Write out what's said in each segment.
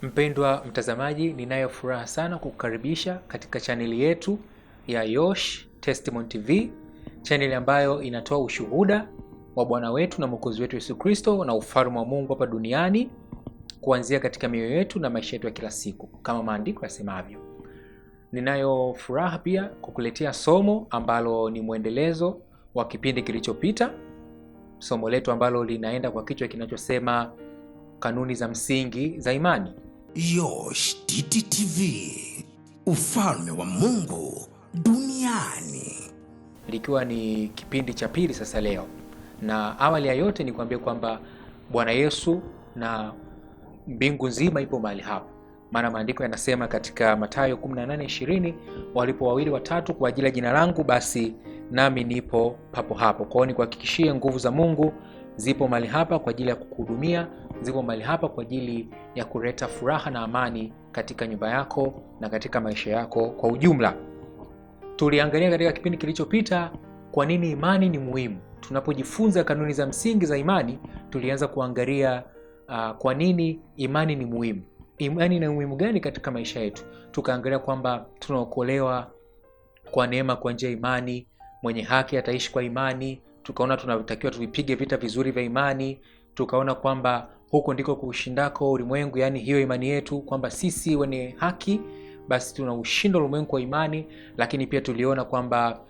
Mpendwa mtazamaji, ninayo furaha sana kukukaribisha katika chaneli yetu ya Yosh Testimony TV, chaneli ambayo inatoa ushuhuda wa Bwana wetu na Mwokozi wetu Yesu Kristo na ufalme wa Mungu hapa duniani, kuanzia katika mioyo yetu na maisha yetu ya kila siku kama maandiko yasemavyo. Ninayo furaha pia kukuletea somo ambalo ni mwendelezo wa kipindi kilichopita, somo letu ambalo linaenda kwa kichwa kinachosema kanuni za msingi za imani. Yosh TTTV, ufalme wa Mungu duniani, likiwa ni kipindi cha pili sasa leo. Na awali ya yote ni kuambia kwamba Bwana Yesu na mbingu nzima ipo mahali hapa. Maana maandiko yanasema katika Mathayo 18:20, walipo wawili watatu kwa ajili ya jina langu, basi nami nipo papo hapo. Kwa hiyo ni kuhakikishie nguvu za Mungu zipo mahali hapa kwa ajili ya kukuhudumia, zipo mahali hapa kwa ajili ya kuleta furaha na amani katika nyumba yako na katika maisha yako kwa ujumla. Tuliangalia katika kipindi kilichopita kwa nini imani ni muhimu. Tunapojifunza kanuni za msingi za imani, tulianza kuangalia kwa nini imani ni muhimu. Imani ina umuhimu gani katika maisha yetu? Tukaangalia kwamba tunaokolewa kwa neema kwa njia ya imani, mwenye haki ataishi kwa imani. Tukaona tunatakiwa tuvipige vita vizuri vya imani. Tukaona kwamba huko ndiko kuushindako ulimwengu, yani hiyo imani yetu, kwamba sisi wenye haki basi tuna ushinda ulimwengu kwa imani. Lakini pia tuliona kwamba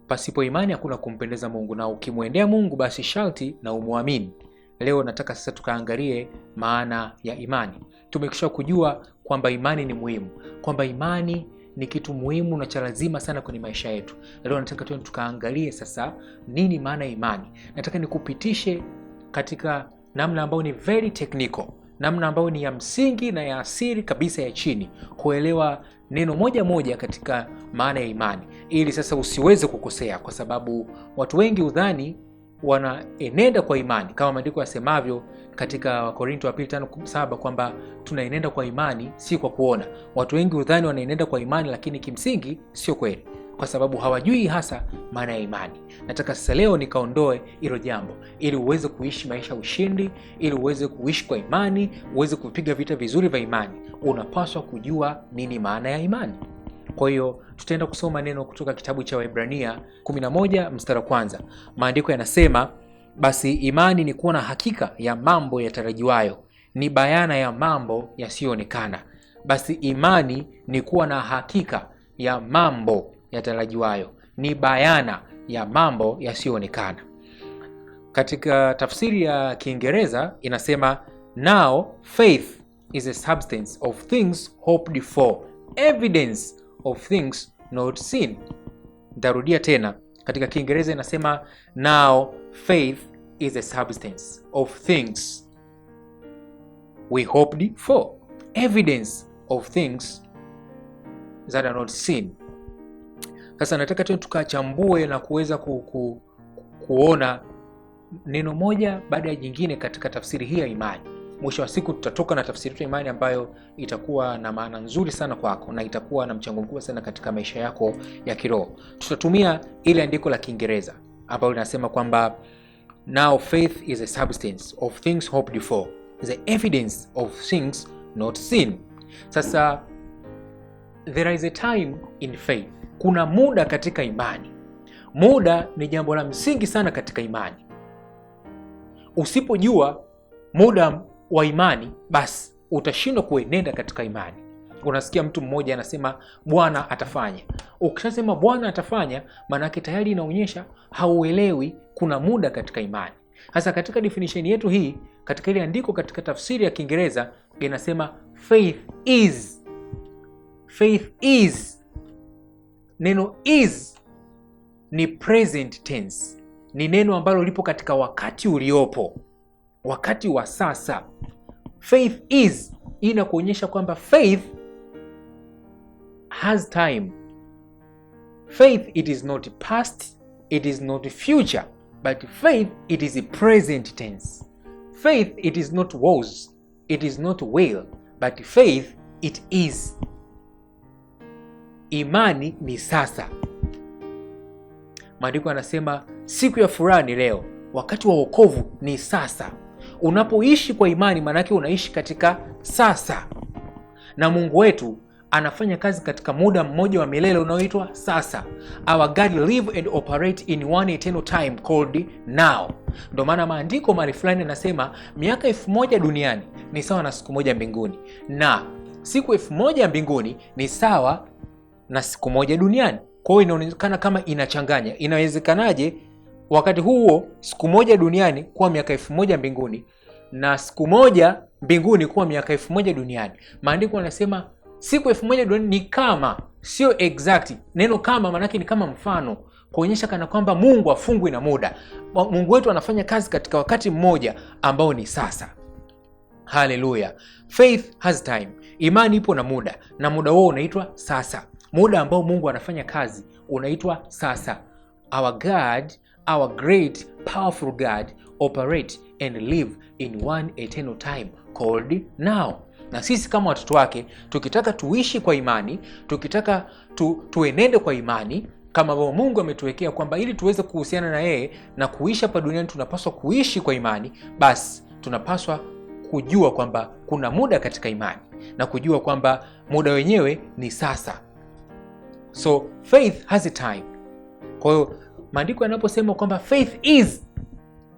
pasipo imani hakuna kumpendeza Mungu, na ukimwendea Mungu basi sharti na umuamini. Leo nataka sasa tukaangalie maana ya imani. Tumekisha kujua kwamba imani ni muhimu, kwamba imani ni kitu muhimu na cha lazima sana kwenye maisha yetu. Leo nataka tukaangalie sasa nini maana ya imani. Nataka nikupitishe katika namna ambayo ni very technical, namna ambayo ni ya msingi na ya asili kabisa ya chini, kuelewa neno moja moja katika maana ya imani, ili sasa usiweze kukosea, kwa sababu watu wengi udhani wanaenenda kwa imani kama maandiko yasemavyo katika Wakorintho wa pili 5:7 kwamba tunaenenda kwa imani si kwa kuona. Watu wengi udhani wanaenenda kwa imani, lakini kimsingi sio kweli, kwa sababu hawajui hasa maana ya imani. Nataka sasa leo nikaondoe hilo jambo, ili uweze kuishi maisha ya ushindi, ili uweze kuishi kwa imani, uweze kupiga vita vizuri vya imani. Unapaswa kujua nini maana ya imani. Kwa hiyo tutaenda kusoma neno kutoka kitabu cha Waebrania 11 mstari wa kwanza. Maandiko yanasema, basi imani ni kuwa na hakika ya mambo yatarajiwayo, ni bayana ya mambo yasiyoonekana. Basi imani ni kuwa na hakika ya mambo yatarajiwayo, ni bayana ya mambo yasiyoonekana. Katika tafsiri ya Kiingereza inasema, now faith is a substance of things hoped for, evidence of things not seen. Nitarudia tena. Katika Kiingereza inasema, now faith is a substance of things we hoped for, evidence of things that are not seen. Sasa nataka tukachambue na kuweza kuona neno moja baada ya jingine katika tafsiri hii ya imani. Mwisho wa siku tutatoka na tafsiri ya imani ambayo itakuwa na maana nzuri sana kwako na itakuwa na mchango mkubwa sana katika maisha yako ya kiroho. Tutatumia ile andiko la Kiingereza ambalo linasema kwamba now faith is a substance of things hoped for, the evidence of things not seen. Sasa there is a time in faith. Kuna muda katika imani. Muda ni jambo la msingi sana katika imani. Usipojua muda wa imani, basi utashindwa kuenenda katika imani. Unasikia mtu mmoja anasema Bwana atafanya. Ukishasema Bwana atafanya, maana yake tayari inaonyesha hauelewi kuna muda katika imani. Sasa katika definition yetu hii, katika ile andiko katika tafsiri ya Kiingereza inasema faith is. Faith is. Neno is ni present tense. Ni neno ambalo lipo katika wakati uliopo, wakati wa sasa. Faith is inakuonyesha kwamba faith has time. Faith, it is not past, it is not future, but faith, it is a present tense. Faith, it is not was, it is not will, but faith, it is. Imani ni sasa. Maandiko yanasema siku ya furaha ni leo, wakati wa wokovu ni sasa. Unapoishi kwa imani, maana yake unaishi katika sasa. na Mungu wetu anafanya kazi katika muda mmoja wa milele unaoitwa sasa. Our God live and operate in one eternal time called now. Ndio maana maandiko mahali fulani yanasema miaka 1000 duniani ni sawa na siku moja mbinguni, na siku 1000 mbinguni ni sawa na siku moja duniani. Kwa hiyo inaonekana kama inachanganya. Inawezekanaje wakati huo siku moja duniani kuwa miaka 1000 mbinguni na siku moja mbinguni kuwa miaka 1000 duniani? Maandiko yanasema siku 1000 duniani ni kama, sio exact. Neno kama maana yake ni kama mfano, kuonyesha kana kwamba Mungu afungwi na muda. Mungu wetu anafanya kazi katika wakati mmoja ambao ni sasa. Hallelujah. Faith has time. Imani ipo na muda, na muda huo unaitwa sasa. Muda ambao Mungu anafanya kazi unaitwa sasa. Our God, our great powerful God operate and live in one eternal time called now. Na sisi kama watoto wake tukitaka tuishi kwa imani, tukitaka tuenende kwa imani kama ambavyo Mungu ametuwekea kwamba ili tuweze kuhusiana na yeye na kuishi hapa duniani tunapaswa kuishi kwa imani, basi tunapaswa kujua kwamba kuna muda katika imani na kujua kwamba muda wenyewe ni sasa. So faith has a time. Kwa hiyo maandiko yanaposema kwamba faith is,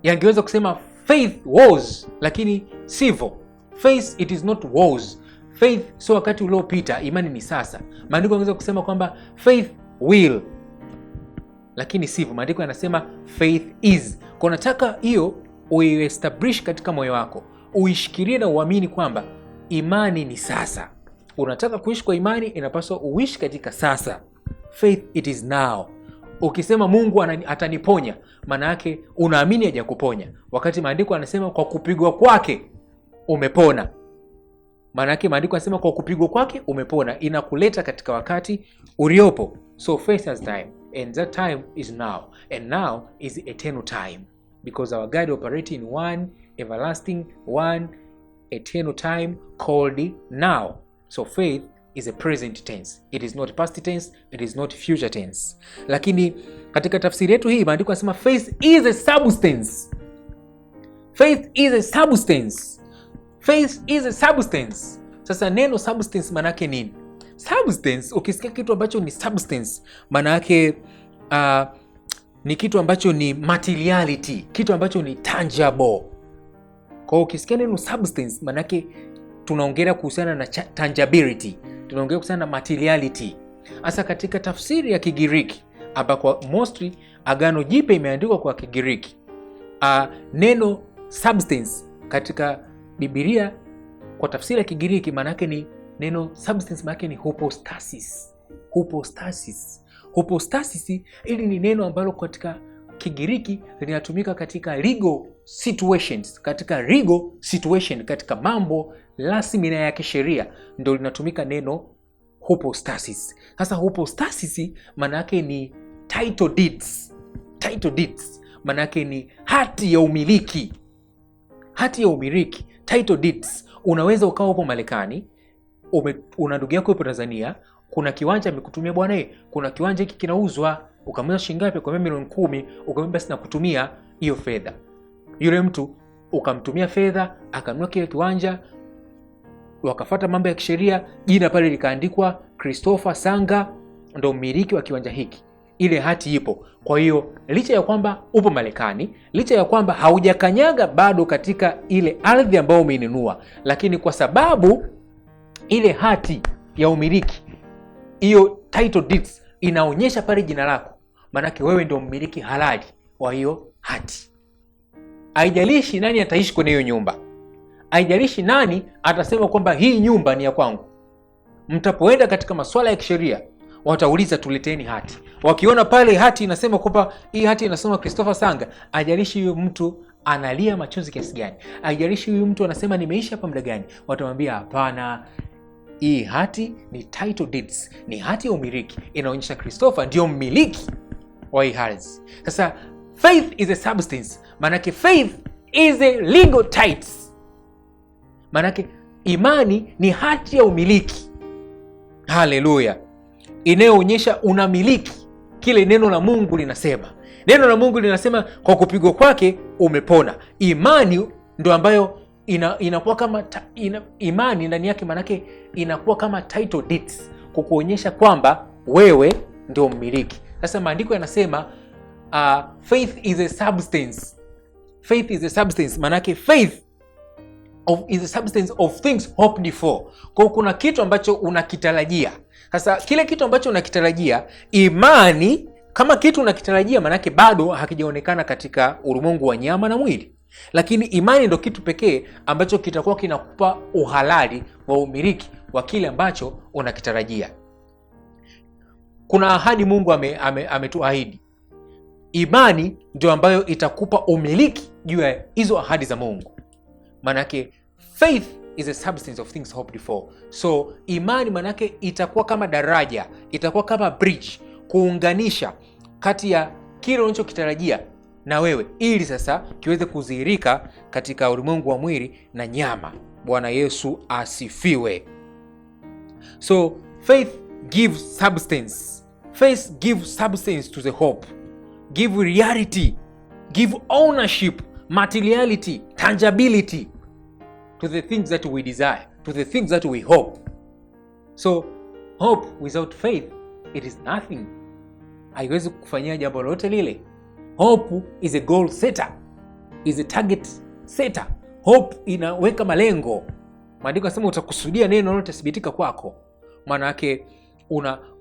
yangeweza kusema faith was, lakini sivyo. Faith it is not was. Faith sio wakati uliopita, imani ni sasa. Maandiko yanaweza kusema kwamba faith will, lakini sivyo. Maandiko yanasema faith is. Kwa nataka hiyo uiestablish katika moyo wako, uishikilie na uamini kwamba imani ni sasa. Unataka kuishi kwa imani, inapaswa uishi katika sasa. Faith it is now. Ukisema Mungu ataniponya, maana yake unaamini hajakuponya, wakati maandiko yanasema kwa kupigwa kwake umepona. Maana yake maandiko yanasema kwa kupigwa kwake umepona, inakuleta katika wakati uliopo. So faith has time, and that time is now, and now is eternal time, because our God operates in one everlasting, one eternal time called now. So faith is a present tense. It is not past tense, it is not future tense. Lakini katika tafsiri yetu hii maandiko yanasema faith is a substance. Faith is a substance. Faith is a substance. Sasa neno substance maana yake nini? Substance, ukisikia kitu ambacho ni substance, maana yake ni kitu ambacho ni materiality, kitu ambacho ni tangible. Kwa hiyo ukisikia neno substance, maana yake tunaongelea kuhusiana na tangibility, tunaongelea kuhusiana na materiality. Hasa katika tafsiri ya Kigiriki ambako mostly Agano Jipya imeandikwa kwa Kigiriki, neno substance katika Biblia kwa tafsiri ya Kigiriki maana yake ni neno substance, maana yake ni hypostasis. Hypostasis. Hypostasis ili ni neno ambalo katika Kigiriki linatumika katika legal situations, katika legal situation, katika mambo rasmi na ya kisheria ndio linatumika neno hypostasis. Sasa hypostasis maana yake ni title deeds. Title deeds maana yake ni hati ya umiliki. Hati ya umiliki, title deeds. Unaweza ukawa upo Marekani, una ndugu yako yupo Tanzania, kuna kiwanja amekutumia bwana, kuna kiwanja hiki kinauzwa, ukamwambia shilingi ngapi? Kwa milioni 10, ukamwambia basi nakutumia hiyo fedha. Yule mtu ukamtumia fedha, akanunua kile kiwanja, wakafuata mambo ya kisheria, jina pale likaandikwa Christopher Sanga ndo mmiliki wa kiwanja hiki. Ile hati ipo. Kwa hiyo licha ya kwamba upo Marekani, licha ya kwamba haujakanyaga bado katika ile ardhi ambayo umeinunua, lakini kwa sababu ile hati ya umiliki, hiyo title deeds inaonyesha pale jina lako, maanake wewe ndio mmiliki halali wa hiyo hati. Haijalishi nani ataishi kwenye hiyo nyumba, haijalishi nani atasema kwamba hii nyumba ni ya kwangu. Mtapoenda katika masuala ya kisheria, watauliza tuleteni hati. Wakiona pale hati inasema kwamba hii hati inasema Christopher Sanga, haijalishi huyo mtu analia machozi kiasi gani, haijalishi huyo mtu anasema nimeishi hapa muda gani, watamwambia hapana, hii hati ni title deeds, ni hati ya umiliki, inaonyesha Christopher ndio mmiliki wa hii ardhi. Sasa faith is a substance, manake faith is a legal titles. Manake imani ni hati ya umiliki. Haleluya. Inayoonyesha unamiliki kile neno la Mungu linasema. Neno la Mungu linasema kwa kupigwa kwake umepona. Imani ndo ambayo inakuwa kama imani ndani yake, manake inakuwa kama title deeds, kukuonyesha kwamba wewe ndio mmiliki. Sasa maandiko yanasema faith is a substance. Faith is a substance, manake faith is a substance of things hoped for. Kwa kuna kitu ambacho unakitarajia. Sasa kile kitu ambacho unakitarajia, imani kama kitu unakitarajia, manake bado hakijaonekana katika ulimwengu wa nyama na mwili. Lakini imani ndio kitu pekee ambacho kitakuwa kinakupa uhalali wa umiliki wa kile ambacho unakitarajia. Kuna ahadi Mungu ametuahidi. Imani ndio ambayo itakupa umiliki juu ya hizo ahadi za Mungu. Manake faith is a substance of things hoped for. So imani manake itakuwa kama daraja, itakuwa kama bridge, kuunganisha kati ya kile unachokitarajia na wewe, ili sasa kiweze kudhihirika katika ulimwengu wa mwili na nyama. Bwana Yesu asifiwe. So faith gives substance. Faith gives substance to the hope. Give reality, give ownership, materiality, tangibility to the things that we desire, to the things that we hope. So hope without faith, it is nothing. Haiwezi kufanyia jambo lolote lile. Hope is a goal setter, is a target setter. Hope inaweka malengo. Maandiko yanasema utakusudia neno lolote litasibitika kwako. Maana yake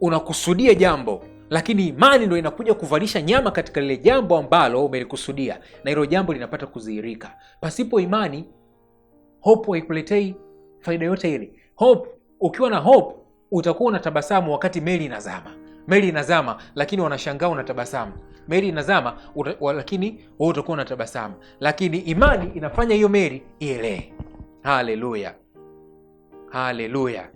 unakusudia jambo, lakini imani ndio inakuja kuvalisha nyama katika lile jambo ambalo umelikusudia, na hilo jambo linapata kudhihirika. Pasipo imani, hope haikuletei faida yote ile. Hope, ukiwa na hope utakuwa unatabasamu wakati meli inazama. Meli inazama lakini wanashangaa unatabasamu. Meli inazama lakini wewe utakuwa unatabasamu. Lakini imani inafanya hiyo meli ielewe. Haleluya. Haleluya.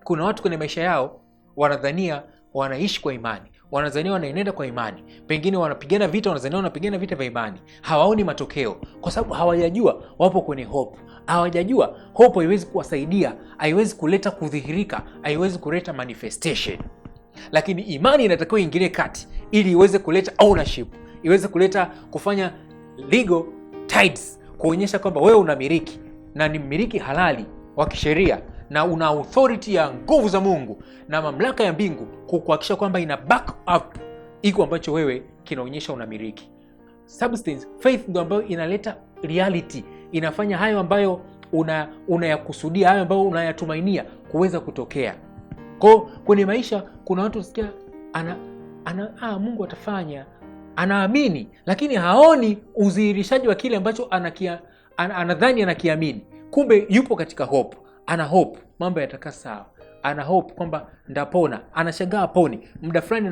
Kuna watu kwenye maisha yao wanadhania wanaishi kwa imani, wanadhania wanaenenda kwa imani, pengine wanapigana vita, wanadhania wanapigana vita vya imani, hawaoni matokeo kwa sababu hawajajua wapo kwenye hope. Hawajajua hope haiwezi kuwasaidia, haiwezi kuleta kudhihirika, haiwezi kuleta manifestation. Lakini imani inatakiwa iingilie kati ili iweze kuleta ownership, iweze kuleta kufanya legal titles, kuonyesha kwamba wewe unamiliki na ni mmiliki halali wa kisheria, na una authority ya nguvu za Mungu na mamlaka ya mbingu kuhakikisha kwamba ina back up iko ambacho wewe kinaonyesha unamiliki. Substance, faith ndio ambayo inaleta reality, inafanya hayo ambayo unayakusudia, hayo ambayo unayatumainia kuweza kutokea. Kwenye maisha kuna watu sikia Mungu atafanya, anaamini lakini haoni udhihirishaji wa kile ambacho anadhani anakiamini. Kumbe yupo katika hope, ana hope mambo yatakaa sawa, ana hope kwamba ndapona, anashangaa poni, muda fulani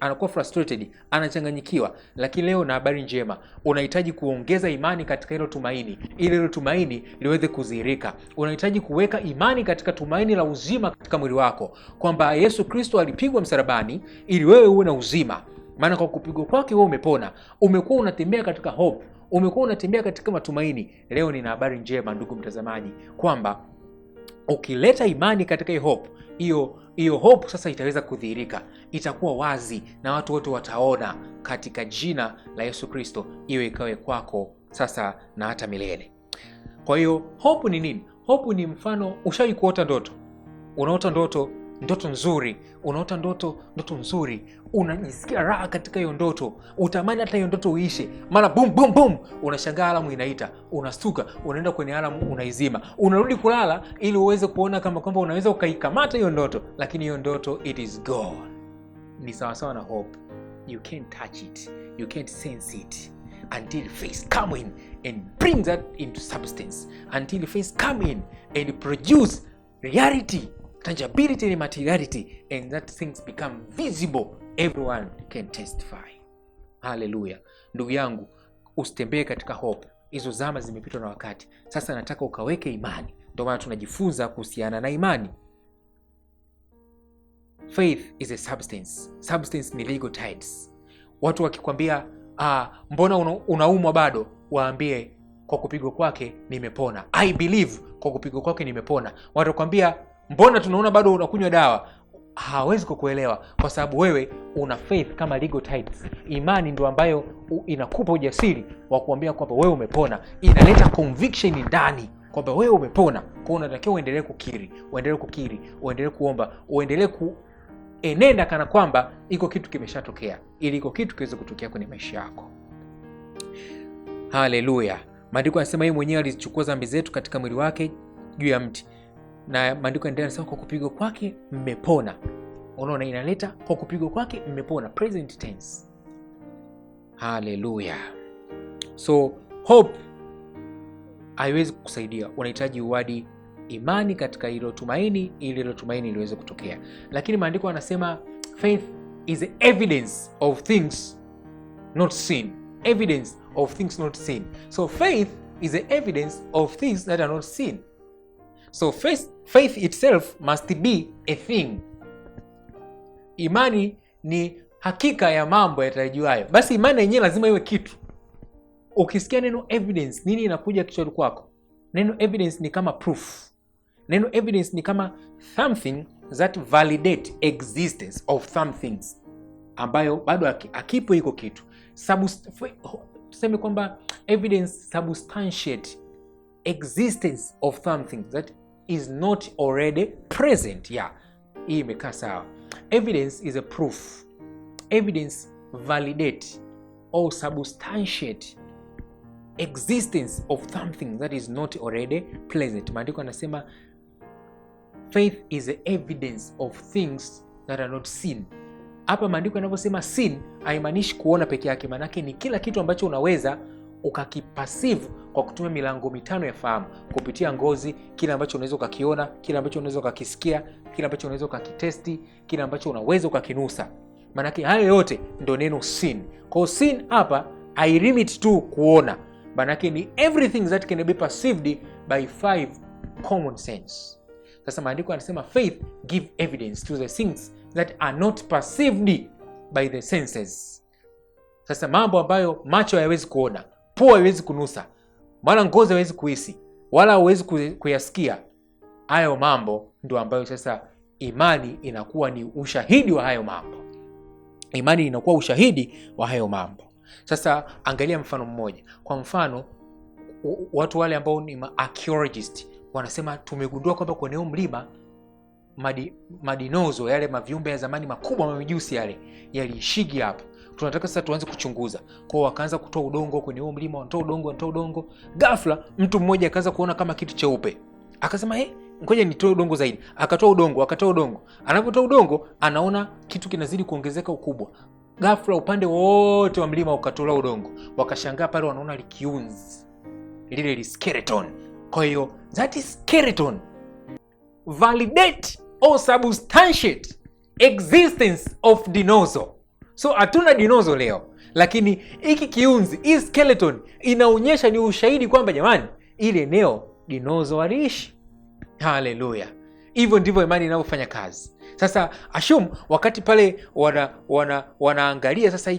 anakuwa frustrated, anachanganyikiwa. Lakini leo na habari njema, unahitaji kuongeza imani katika hilo tumaini, ili hilo tumaini liweze kudhihirika. Unahitaji kuweka imani katika tumaini la uzima katika mwili wako, kwamba Yesu Kristo alipigwa msalabani ili wewe uwe na uzima. Maana kwa kupigwa kwake wewe umepona, umekuwa unatembea katika hope, umekuwa unatembea katika matumaini. Leo nina habari njema ndugu mtazamaji, kwamba ukileta imani katika hiyo hope sasa itaweza kudhihirika, itakuwa wazi na watu wote wataona, katika jina la Yesu Kristo. Iwe ikawe kwako sasa na hata milele. Kwa hiyo hope ni nini? Hope ni mfano, ushawahi kuota ndoto? Unaota ndoto nzuri, unaota ndoto nzuri, unajisikia raha katika hiyo ndoto, utamani hata hiyo ndoto uishe. Mara boom boom boom, unashangaa alamu inaita, unastuka, unaenda kwenye alamu unaizima, unarudi kulala ili uweze kuona kama kwamba unaweza ukaikamata hiyo ndoto, lakini hiyo ndoto it is gone. Ni sawa sawa na hope. You can't touch it, you can't sense it until faith come in and bring that into substance, until faith come in and produce reality, tangibility and materiality, and that things become visible, everyone can testify. Hallelujah. Ndugu yangu, usitembee katika hope. Hizo zama zimepitwa na wakati. Sasa nataka ukaweke imani. Ndio maana tunajifunza kuhusiana na imani. Faith is a substance. Substance ni legal titles. Watu wakikwambia mbona unaumwa bado, waambie kwa kupigwa kwake nimepona. I believe kwa kupigwa kwake nimepona. Watu wakwambia mbona tunaona bado unakunywa dawa, hawezi kukuelewa, kwa sababu wewe una faith kama legal titles. Imani ndio ambayo inakupa ujasiri wa kuambia kwamba wewe umepona, inaleta conviction ndani kwamba wewe umepona. Kwa unatakiwa uendelee uendelee kuomba, uendelee kuenenda kana kwamba iko kitu kimeshatokea, ili iko kitu kiweze kutokea kwenye maisha yako. Haleluya. Maandiko yanasema yeye mwenyewe alizichukua dhambi zetu katika mwili wake juu ya mti. Na maandiko yanaendelea kusema kwa kupigwa kwake mmepona. Unaona, inaleta kwa kupigwa kwake mmepona, present tense. Haleluya. So hope haiwezi kukusaidia, unahitaji uwadi imani katika hilo tumaini, ili hilo tumaini liweze kutokea. Lakini maandiko yanasema faith is evidence of things not seen. Evidence of things not seen. So faith is the evidence of things that are not seen. So faith itself must be a thing. Imani ni hakika ya mambo yatarajiwayo. Basi imani yenyewe lazima iwe kitu. Ukisikia neno evidence, nini inakuja kichwani kwako? Neno evidence ni kama proof. Neno evidence ni kama something that validate existence of some things, ambayo bado akipo iko kitu. Tuseme kwamba evidence substantiate existence of something that is not already present. Yeah, hii imekaa sawa. Evidence is a proof. Evidence validate or substantiate existence of something that is not already present. Maandiko yanasema faith is the evidence of things that are not seen. Hapa maandiko yanavyosema seen haimaanishi kuona peke yake, manake ni kila kitu ambacho unaweza ukakiperceive kwa kutumia milango mitano ya fahamu, kupitia ngozi, kile ambacho unaweza ukakiona, kile ambacho unaweza ukakisikia, kile ambacho unaweza ukakitesti, kile ambacho unaweza ukakinusa. Manake hayo yote ndio neno seen. Kwa seen hapa I limit to kuona, manake ni everything that can be perceived by 5 common sense. Sasa maandiko yanasema faith give evidence to the things that are not perceived by the senses. Sasa mambo ambayo macho hayawezi kuona, pua haiwezi kunusa, wala ngozi haiwezi kuhisi, wala hauwezi kuyasikia, hayo mambo ndio ambayo sasa imani inakuwa ni ushahidi wa hayo mambo. Imani inakuwa ushahidi wa hayo mambo. Sasa angalia mfano mmoja. Kwa mfano, watu wale ambao ni archaeologist wanasema tumegundua kwamba kwenye mlima madinozo, yale maviumbe ya zamani makubwa, mamijusi yale yaliishigi hapo. Tunataka sasa tuanze kuchunguza. Kwa wakaanza kutoa udongo kwenye huo mlima, wanatoa udongo. Ghafla mtu mmoja akaanza kuona kama kitu cheupe. Akasema ngoja nitoe udongo zaidi. Akatoa udongo. Anapotoa udongo anaona kitu kinazidi kuongezeka ukubwa. Ghafla upande wote wa mlima ukatolewa udongo. Wakashangaa pale, wanaona likiunzi. Lile skeleton. Kwa hiyo that is skeleton validate or substantiate existence of dinosaur. So hatuna dinosaur leo, lakini hiki kiunzi, hii skeleton inaonyesha, ni ushahidi kwamba jamani, ile eneo dinosaur aliishi. Haleluya. Hivyo ndivyo imani inavyofanya kazi. Sasa assume wakati pale wanaangalia sasa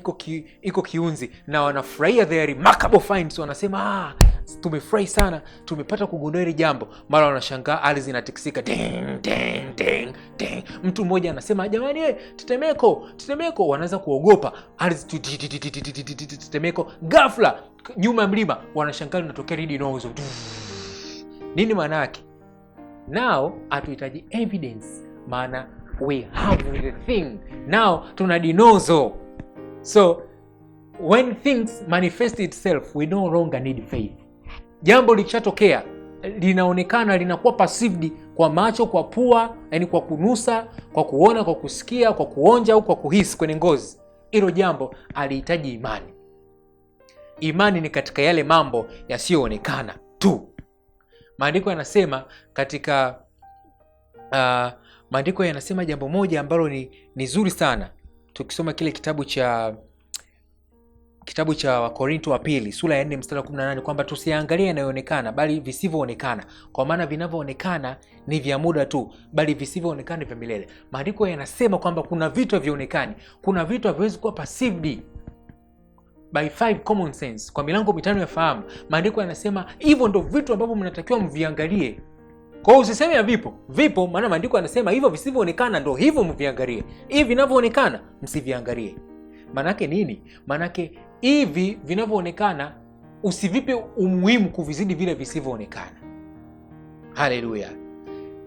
iko kiunzi na wanafurahia the remarkable finds, wanasema tumefurahi sana, tumepata kugundua hili jambo. Mara wanashangaa ardhi inatikisika, ding ding ding ding. Mtu mmoja anasema jamani, tetemeko. Wanaanza kuogopa, ardhi tetemeko. Ghafla nyuma ya mlima wanashangaa linatokea dinosaur. Nini maana yake? Now hatuhitaji evidence, maana we have the thing. Now tuna dinosaur. So when things manifest itself, we no longer need faith. Jambo likishatokea, linaonekana, linakuwa perceived kwa macho, kwa pua, yani kwa kunusa, kwa kuona, kwa kusikia, kwa kuonja au kwa kuhisi kwenye ngozi. Hilo jambo halihitaji imani. Imani ni katika yale mambo yasiyoonekana tu. Maandiko yanasema katika maandiko yanasema jambo moja ambalo ni zuri sana. Tukisoma kile kitabu cha Wakorintho wa pili sura ya 4 mstari wa 18 kwamba tusiangalie yanayoonekana bali visivyoonekana, kwa maana vinavyoonekana ni vya muda tu, bali visivyoonekana ni vya milele. Maandiko yanasema kwamba kuna vitu havionekani, kuna vitu haviwezi kuwa perceived by 5 common sense, kwa milango mitano ya fahamu. Maandiko yanasema hivyo ndio vitu ambavyo mnatakiwa mviangalie. Kwa hiyo usiseme havipo. Vipo, maana maandiko yanasema hivyo visivyoonekana ndio hivyo mviangalie. Hivi vinavyoonekana msiviangalie. Manake nini? Manake hivi vinavyoonekana usivipe umuhimu kuvizidi vile visivyoonekana. Haleluya.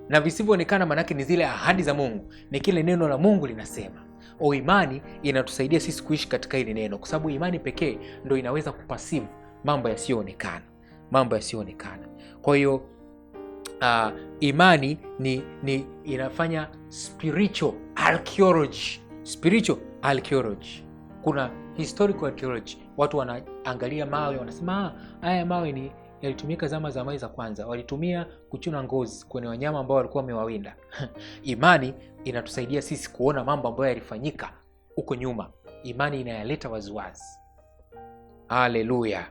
Na visivyoonekana manake ni zile ahadi za Mungu, ni kile neno la Mungu linasema. Imani inatusaidia sisi kuishi katika hili neno, kwa sababu imani pekee ndio inaweza kupasive mambo yasiyoonekana, mambo yasiyoonekana. Kwa hiyo imani ni inafanya spiritual archaeology. Spiritual archaeology. Kuna historical archaeology. Watu wanaangalia mawe, wanasema haya mawe yalitumika zama za mawe za kwanza, walitumia kuchuna ngozi kwenye wanyama ambao walikuwa wamewawinda. Imani inatusaidia sisi kuona mambo ambayo yalifanyika huko nyuma. Imani inayaleta waziwazi. Haleluya.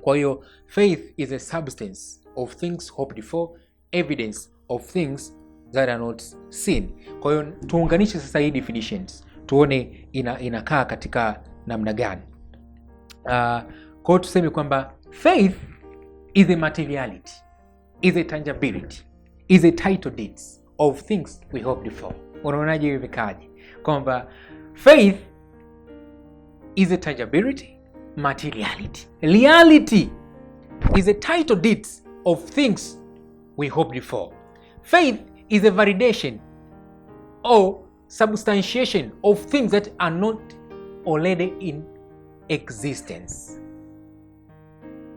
Kwa hiyo faith is a substance of things hoped for, evidence of things that are not seen. Kwa hiyo tuunganishe sasa hii definitions, tuone inakaa katika namna gani. Kwa hiyo tuseme kwamba faith is a materiality, is a tangibility, is a title deeds of things we hoped for. Unaonaje hivi kaje? Kwamba faith is a tangibility, materiality, reality is a title deeds of things we hoped for. Faith is a validation or substantiation of things that are not already in existence.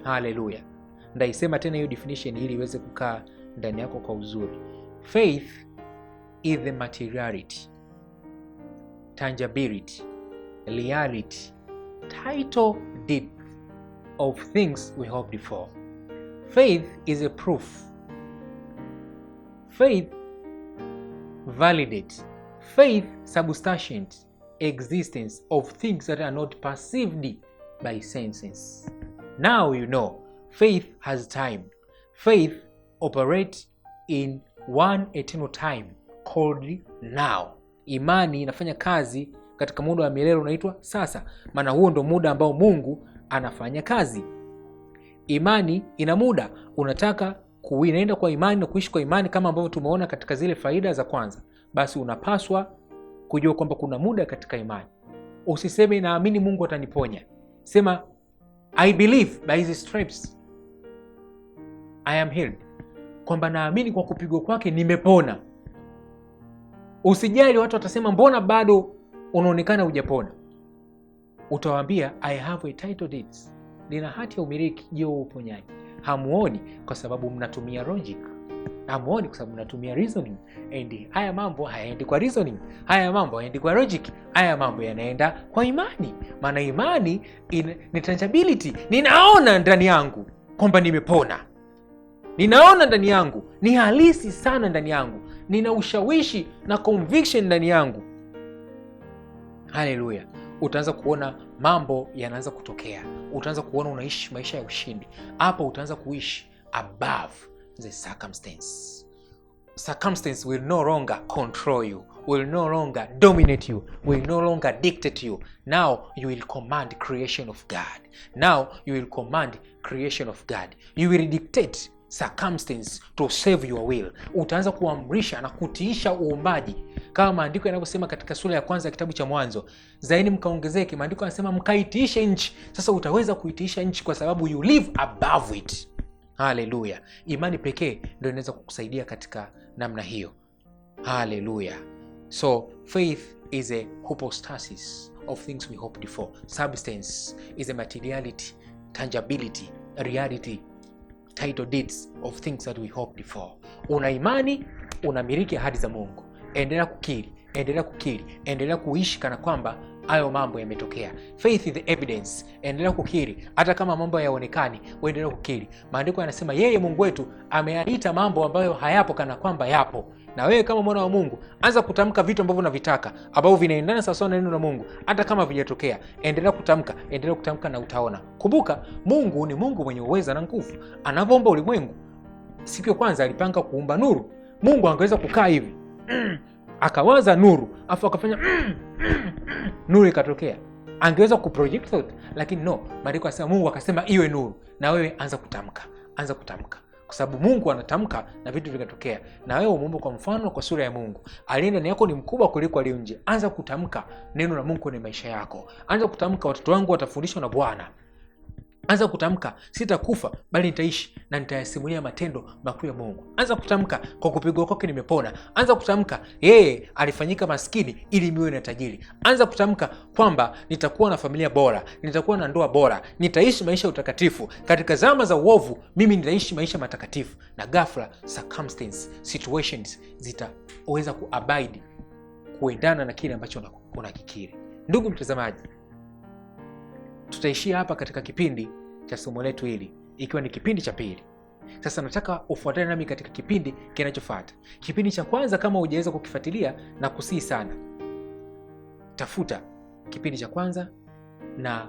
Hallelujah. Ndaisema tena hiyo definition ili iweze kukaa ndani yako kwa uzuri. Faith is the materiality, tangibility, reality, title deed of things we hoped for. Faith is a proof. Faith validates. Faith substantiates existence of things that are not perceived by senses. Now you know, faith has time. Faith operates in one eternal time called now. Imani inafanya kazi katika muda wa milele unaitwa sasa. Maana huo ndo muda ambao Mungu anafanya kazi. Imani ina muda. Unataka inaenda kwa imani na kuishi kwa imani kama ambavyo tumeona katika zile faida za kwanza. Basi unapaswa kujua kwamba kuna muda katika imani. Usiseme naamini Mungu ataniponya. Sema I believe by his stripes I am healed. Kwamba naamini kwa kupigwa kwake nimepona. Usijali watu watasema mbona bado unaonekana hujapona. Utawaambia I have a title deeds. Nina hati ya umiliki juu ya uponyaji. Hamuoni kwa sababu mnatumia logic. Hamuoni kwa sababu mnatumia reasoning. And haya mambo hayaendi kwa reasoning. Haya mambo hayaendi kwa logic. Haya mambo yanaenda kwa imani. Maana imani ni tangibility. Ninaona ndani yangu kwamba nimepona. Ninaona ndani yangu, ni halisi sana ndani yangu. Nina ushawishi na conviction ndani yangu. Haleluya. Utaanza kuona mambo yanaanza kutokea. Utaanza kuona unaishi maisha ya ushindi. Hapo utaanza kuishi above the circumstance. Circumstance will no longer control you, will no longer dominate you, will no longer dictate you. Now you will command creation of God. Now you will command creation of God. You will dictate circumstance to save your will. Utaanza kuamrisha na kutiisha uumbaji. Kama maandiko yanavyosema katika sura ya kwanza ya kitabu cha Mwanzo, zaini mkaongezeke. Maandiko yanasema mkaitiishe nchi. Sasa utaweza kuitiisha nchi kwa sababu you live above it. Haleluya. Imani pekee ndio inaweza kukusaidia katika namna hiyo. Haleluya. So faith is a hypostasis of things we hoped for. Substance is a materiality, tangibility, reality, title deeds of things that we hoped for. Una imani, unamiliki ahadi za Mungu. Endelea kukiri, endelea kukiri, endelea kuishi kana kwamba hayo mambo yametokea. Faith is the evidence. Endelea kukiri hata kama mambo hayaonekani, endelea kukiri. Maandiko yanasema yeye Mungu wetu ameyaita mambo ambayo hayapo kana kwamba yapo. Na wewe kama mwana wa Mungu, anza kutamka vitu ambavyo unavitaka, ambavyo vinaendana sawa na neno la Mungu, hata kama havijatokea. Endelea kutamka na utaona. Kumbuka, Mungu ni Mungu mwenye uweza na nguvu. Anapoumba ulimwengu, siku ya kwanza alipanga kuumba nuru. Mungu angeweza kukaa hivi, akawaza nuru, afu akafanya nuru ikatokea. Angeweza kuproject thought, lakini no, maandiko yanasema Mungu akasema iwe nuru. Na wewe anza kutamka. kwa sababu Mungu anatamka na vitu vikatokea. Na wewe umeumbwa kwa mfano, kwa sura ya Mungu. Aliye ndani yako ni mkubwa kuliko aliye nje. Anza kutamka neno la Mungu kwenye maisha yako. Anza kutamka, watoto wangu watafundishwa na Bwana. Anza kutamka, sitakufa bali nitaishi na nitayasimulia matendo makuu ya Mungu. Anza kutamka, kwa kupigwa kwake nimepona. Anza kutamka, yeye alifanyika maskini ili niwe na tajiri. Anza kutamka kwamba nitakuwa na familia bora, nitakuwa na ndoa bora, nitaishi maisha ya utakatifu. Katika zama za uovu mimi nitaishi maisha matakatifu. Na ghafla circumstances, situations zitaweza kuabide kuendana na kile ambacho unakikiri. Ndugu mtazamaji, tutaishia hapa katika kipindi cha somo letu hili, ikiwa ni kipindi cha pili. Sasa nataka ufuatane nami katika kipindi kinachofuata. Kipindi cha kwanza kama hujaweza kukifuatilia, na kusihi sana, tafuta kipindi cha kwanza na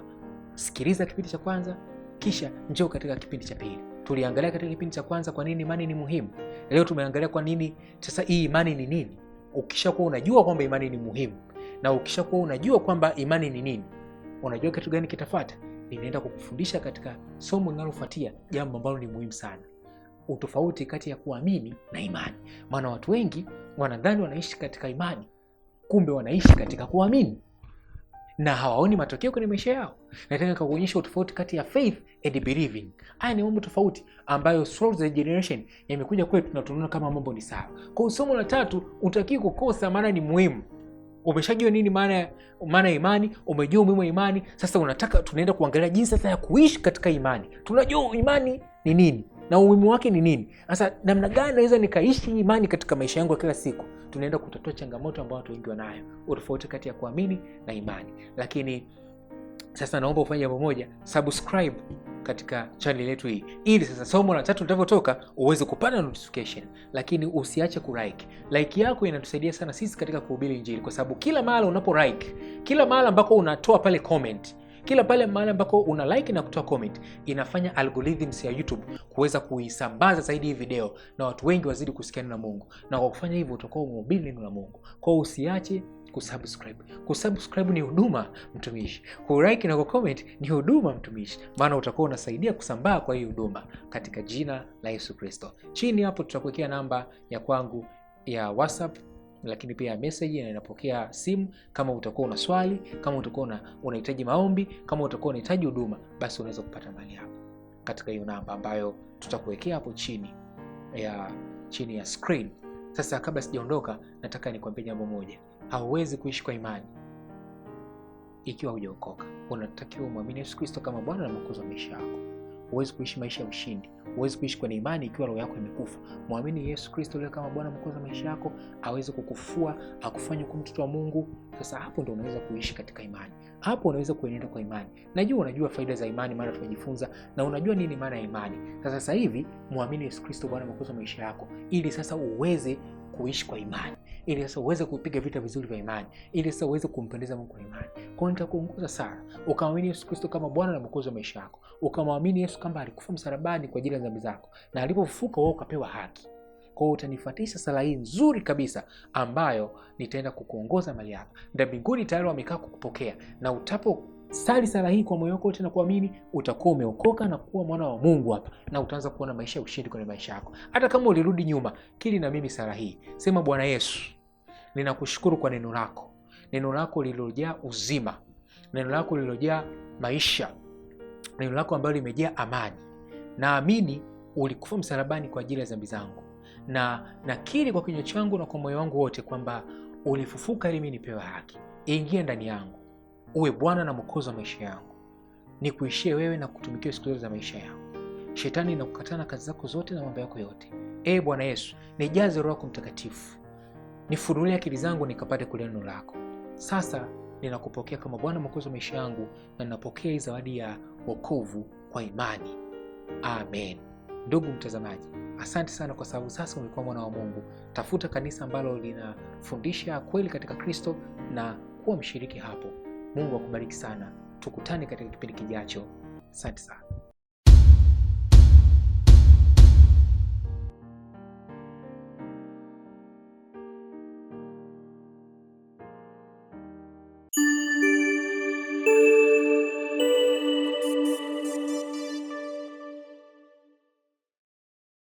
sikiliza kipindi cha kwanza, kisha njoo katika kipindi cha pili. Tuliangalia katika kipindi cha kwanza kwa nini imani ni muhimu. Leo tumeangalia kwa nini sasa hii imani ni nini. Ukishakuwa unajua kwamba imani ni muhimu, na ukishakuwa unajua kwamba imani ni nini, unajua kitu gani kitafuata. Ninaenda kukufundisha katika somo linalofuatia jambo ambalo ni muhimu sana, utofauti kati ya kuamini na imani. Maana watu wengi wanadhani wanaishi katika imani, kumbe wanaishi katika kuamini na hawaoni matokeo kwenye maisha yao. Nataka kuonyesha utofauti kati ya faith and believing. Haya ni mambo tofauti ambayo throughout the generation yamekuja kwetu na tunaona kama mambo ni sawa. Kwa somo la tatu utaki kukosa, maana ni muhimu. Umeshajua nini maana ya imani, umejua umuhimu wa imani. Sasa tunaenda kuangalia jinsi sasa ya kuishi katika imani. Tunajua imani ni nini na umuhimu wake ni nini. Sasa namna gani naweza nikaishi imani katika maisha yangu ya kila siku? Tunaenda kutatua changamoto ambayo watu wengi wanayo, utofauti kati ya kuamini na imani. Lakini sasa naomba ufanye jambo moja, subscribe katika channel yetu hii, ili sasa somo la tatu litakapotoka uweze kupata notification. Lakini usiache like yako inatusaidia sana sisi katika kuhubiri Injili, kwa sababu kila mara unapo like, kila mara ambako unatoa pale comment, kila pale mahali ambako una like na kutoa comment, inafanya algorithms ya YouTube kuweza kuisambaza zaidi hii video na watu wengi wazidi kusikia neno la Mungu. Na kwa kufanya hivyo utakuwa umehubiri neno la Mungu. Kwa hiyo usiache kusubscribe. Kusubscribe ni huduma mtumishi. Kulike na kucomment ni huduma mtumishi. Maana utakuwa unasaidia kusambaa kwa hii huduma katika jina la Yesu Kristo. Chini hapo tutakuwekea namba ya kwangu ya WhatsApp, lakini pia message, na inapokea simu. Kama utakuwa una swali, kama utakuwa unahitaji maombi, kama utakuwa unahitaji huduma, basi unaweza kupata mahali hapo katika hiyo namba ambayo tutakuwekea hapo chini ya screen. Sasa kabla sijaondoka, nataka nikwambie jambo moja. Hauwezi kuishi kwa imani ikiwa hujaokoka. Unatakiwa umwamini Yesu Kristo kama Bwana na Mwokozi wa maisha yako. Huwezi kuishi maisha ya ushindi, huwezi kuishi kwa imani ikiwa roho yako imekufa. Muamini Yesu Kristo leo kama Bwana Mwokozi wa maisha yako, aweze kukufua, akufanye kuwa mtoto wa Mungu. Sasa hapo ndio unaweza kuishi katika imani. Hapo unaweza kuenenda kwa imani. Najua unajua faida za imani, maana tumejifunza, na unajua nini maana ya imani. Sasa hivi muamini Yesu Kristo Bwana Mwokozi wa maisha yako, ili sasa uweze kuishi kwa imani, ili sasa uweze kupiga vita vizuri vya imani, ili sasa uweze kumpendeza Mungu kwa imani. Kwa hiyo nitakuongoza sana ukamwamini Yesu Kristo kama Bwana na Mwokozi wa maisha yako, ukamwamini Yesu kwamba alikufa msalabani kwa ajili ya dhambi zako, na alipofufuka wewe ukapewa haki. Kwa hiyo utanifuatisha sala hii nzuri kabisa ambayo nitaenda kukuongoza mahali hapa. Ndio mbinguni tayari wamekaa kukupokea, na utaposali sala hii kwa moyo wako wote na kuamini, utakuwa umeokoka na kuwa mwana wa Mungu hapa, na utaanza kuona maisha ya ushindi kwenye maisha yako. Hata kama ulirudi nyuma, kili na mimi sala hii. Sema: Bwana Yesu, ninakushukuru kwa neno lako. Neno lako lililojaa uzima, neno lako lililojaa maisha, neno lako ambalo limejaa amani. Naamini ulikufa msalabani kwa ajili ya dhambi zangu, na nakiri kwa kinywa changu na kwa moyo wangu wote kwamba ulifufuka ili mimi nipewe haki. Ingia ndani yangu, uwe Bwana na Mwokozi wa maisha yangu, nikuishie wewe na kutumikia siku zote za maisha yangu. Shetani nakukatana kazi zako zote na mambo yako yote. Bwana Yesu, nijaze Roho yako Mtakatifu, nifunulie akili zangu nikapate kuelewa neno lako. Sasa ninakupokea kama Bwana Mwokozi wa maisha yangu, na ninapokea hii zawadi ya wokovu kwa imani. Amen. Ndugu mtazamaji, asante sana kwa sababu sasa umekuwa mwana wa Mungu. Tafuta kanisa ambalo linafundisha kweli katika Kristo na kuwa mshiriki hapo. Mungu akubariki sana. Tukutane katika kipindi kijacho. Asante sana.